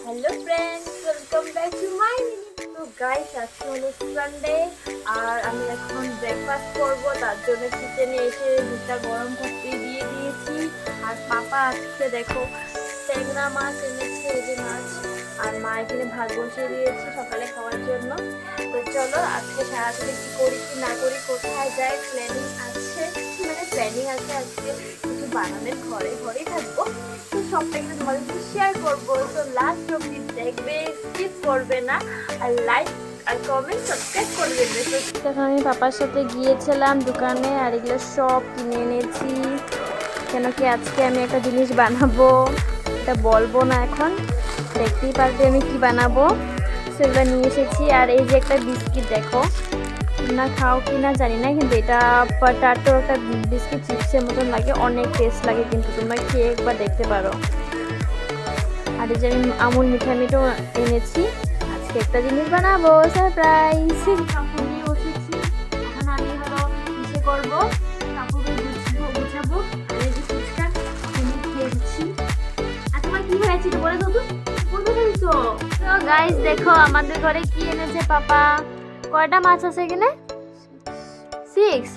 Hello friends, welcome back to my তো guys, আজকে হলো সানডে আর আমি এখন ব্রেকফাস্ট করব। তার জন্য কিচেনে এসে দুধটা গরম করতে দিয়ে দিয়েছি। আর পাপা আজকে দেখো ট্যাংরা মাছ এনেছে, এই যে মাছ। আর মা এখানে ভাত বসিয়ে দিয়েছে সকালে খাওয়ার জন্য। তো চলো আজকে সারাদিনে কি করি কি না করি, কোথায় যাই, প্ল্যানিং আছে, প্ল্যানিং আছে আজকে কিছু বানানোর, ঘরে ঘরেই থাকবো। তো সবটা কিন্তু তোমাদের সাথে শেয়ার করবো। তো লাস্ট অবধি দেখবে, স্কিপ করবে না, আর লাইক আর কমেন্ট সাবস্ক্রাইব করে দেবে। তো এখন আমি পাপার সাথে গিয়েছিলাম দোকানে, আর এগুলো সব কিনে এনেছি। কেন কি আজকে আমি একটা জিনিস বানাবো, এটা বলবো না এখন, দেখতেই পারবে আমি কি বানাবো। সেগুলো নিয়ে এসেছি। আর এই যে একটা বিস্কিট দেখো, না খাও কি না জানি না, কিন্তু এটা পটাটো একটা বিস্কিট, চিপসের মতন লাগে, অনেক টেস্ট লাগে, কিন্তু তোমরা খেয়ে একবার দেখতে পারো। আর এই যে আমি আমুল মিঠামিঠো এনেছি, আজকে একটা জিনিস বানাবো, সারপ্রাইজ। কাপড় নিয়ে বসেছি, এখন আমি হলো ইসে করবো, কাপড় গুছাবো। আর এই যে ফুচকা খেয়ে দিচ্ছি। আর তোমার কি হয়েছে বলে দাও তো, বলতে পারিস? তো গাইস দেখো আমাদের ঘরে কি এনেছে পাপা। কয়টা মাছ আছে এখানে? 6।